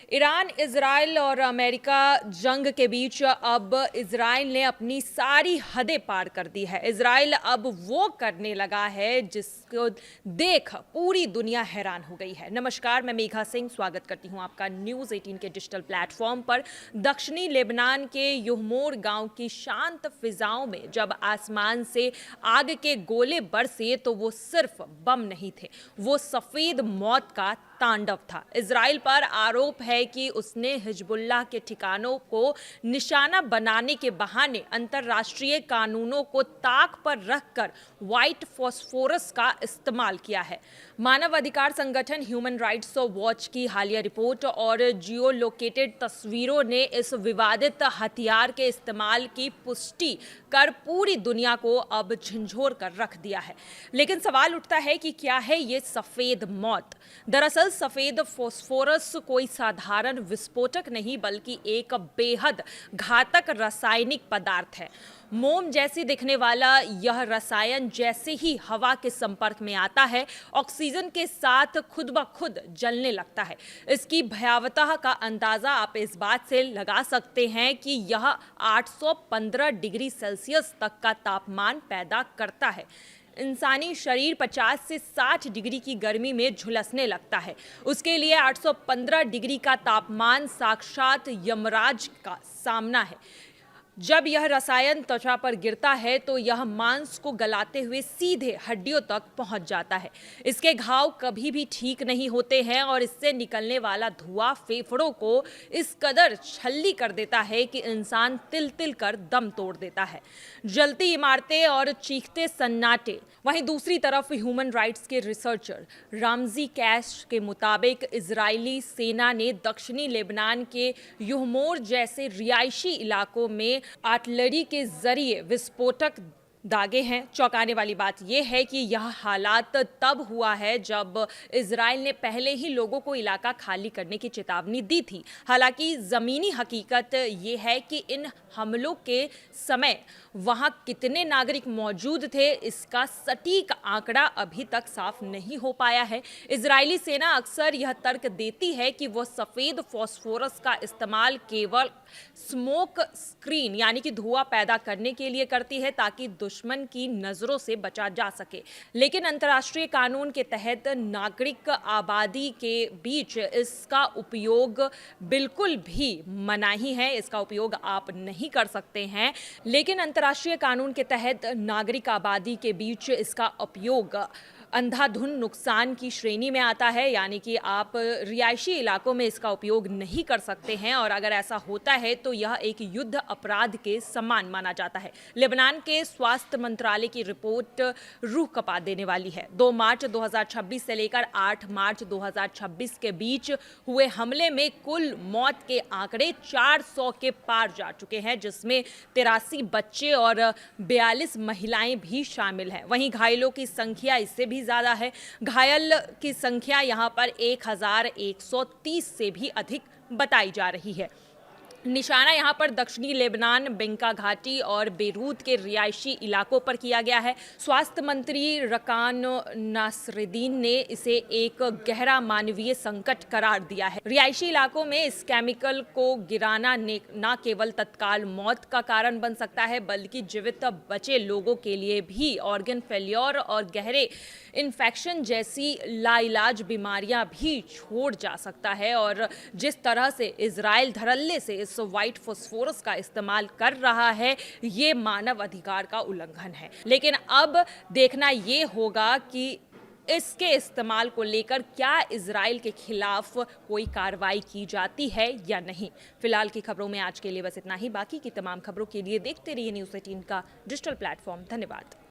Iran, Israel और America जंग के बीच अब इजराइल ने अपनी सारी हदें पार कर दी है। इजराइल अब वो करने लगा है जिसको देख पूरी दुनिया हैरान हो गई है। नमस्कार, मैं मेघा सिंह स्वागत करती हूं आपका न्यूज़ 18 के डिजिटल प्लेटफॉर्म पर। दक्षिणी लेबनान के युहमोर गांव की शांत फिजाओं में जब आसमान से आग के गोले बरसे तो वो सिर्फ बम नहीं थे, वो सफेद मौत का तांडव था। इजराइल पर आरोप है कि उसने हिजबुल्लाह के ठिकानों को निशाना बनाने के बहाने अंतर्राष्ट्रीय कानूनों को ताक पर रखकर व्हाइट फॉस्फोरस का इस्तेमाल किया है। मानव अधिकार संगठन ह्यूमन राइट्स वॉच की हालिया रिपोर्ट और जियो लोकेटेड तस्वीरों ने इस विवादित हथियार के इस्तेमाल की पुष्टि कर पूरी दुनिया को अब झंझोर कर रख दिया है। लेकिन सवाल उठता है कि क्या है ये सफेद मौत? दरअसल सफेद फॉस्फोरस कोई साधारण विस्फोटक नहीं बल्कि एक बेहद घातक रासायनिक पदार्थ है। मोम जैसी दिखने वाला यह रसायन जैसे ही हवा के संपर्क में आता है, ऑक्सीजन के साथ खुद ब खुद जलने लगता है। इसकी भयावहता का अंदाजा आप इस बात से लगा सकते हैं कि यह 815 डिग्री सेल्सियस तक का तापमान पैदा करता है। इंसानी शरीर 50 से 60 डिग्री की गर्मी में झुलसने लगता है। उसके लिए 815 डिग्री का तापमान साक्षात यमराज का सामना है। जब यह रसायन त्वचा पर गिरता है तो यह मांस को गलाते हुए सीधे हड्डियों तक पहुंच जाता है। इसके घाव कभी भी ठीक नहीं होते हैं और इससे निकलने वाला धुआं फेफड़ों को इस कदर छल्ली कर देता है कि इंसान तिल तिल कर दम तोड़ देता है। जलती इमारतें और चीखते सन्नाटे। वहीं दूसरी तरफ ह्यूमन राइट्स के रिसर्चर रामजी कैश के मुताबिक इजरायली सेना ने दक्षिणी लेबनान के युहमोर जैसे रिहायशी इलाकों में आर्टिलरी के जरिए विस्फोटक दागे हैं। चौंकाने वाली बात यह है कि यह हालात तब हुआ है जब इजराइल ने पहले ही लोगों को इलाका खाली करने की चेतावनी दी थी। हालांकि जमीनी हकीकत यह है कि इन हमलों के समय वहां कितने नागरिक मौजूद थे, इसका सटीक आंकड़ा अभी तक साफ नहीं हो पाया है। इजरायली सेना अक्सर यह तर्क देती है कि वह सफेद फॉस्फोरस का इस्तेमाल केवल स्मोक स्क्रीन यानी कि धुआं पैदा करने के लिए करती है ताकि दुश्मन की नजरों से बचा जा सके। लेकिन अंतर्राष्ट्रीय कानून के तहत नागरिक आबादी के बीच इसका उपयोग बिल्कुल भी मनाही है। इसका उपयोग आप नहीं कर सकते हैं। लेकिन अंतर्राष्ट्रीय कानून के तहत नागरिक आबादी के बीच इसका उपयोग अंधाधुंध नुकसान की श्रेणी में आता है, यानी कि आप रिहायशी इलाकों में इसका उपयोग नहीं कर सकते हैं और अगर ऐसा होता है तो यह एक युद्ध अपराध के समान माना जाता है। लेबनान के स्वास्थ्य मंत्रालय की रिपोर्ट रूह कपा देने वाली है। 2 मार्च 2026 से लेकर 8 मार्च 2026 के बीच हुए हमले में कुल मौत के आंकड़े 400 के पार जा चुके हैं, जिसमें 83 बच्चे और 42 महिलाएं भी शामिल हैं। वहीं घायलों की संख्या इससे भी ज्यादा है। घायल की संख्या यहां पर 1130 से भी अधिक बताई जा रही है। निशाना यहां पर दक्षिणी लेबनान, बेंका घाटी और बेरूत के रिहायशी इलाकों पर किया गया है। स्वास्थ्य मंत्री रकान नासरुद्दीन ने इसे एक गहरा मानवीय संकट करार दिया है। रिहायशी इलाकों में इस केमिकल को गिराना न केवल तत्काल मौत का कारण बन सकता है बल्कि जीवित बचे लोगों के लिए भी ऑर्गन फेल्योर और गहरे इन्फेक्शन जैसी लाइलाज बीमारियां भी छोड़ जा सकता है। और जिस तरह से इजराइल धड़ल्ले से इस व्हाइट फॉस्फोरस का इस्तेमाल कर रहा है, ये मानव अधिकार का उल्लंघन है। लेकिन अब देखना ये होगा कि इसके इस्तेमाल को लेकर क्या इजराइल के खिलाफ कोई कार्रवाई की जाती है या नहीं। फिलहाल की खबरों में आज के लिए बस इतना ही। बाकी की तमाम खबरों के लिए देखते रहिए न्यूज़ 18 का डिजिटल प्लेटफॉर्म। धन्यवाद।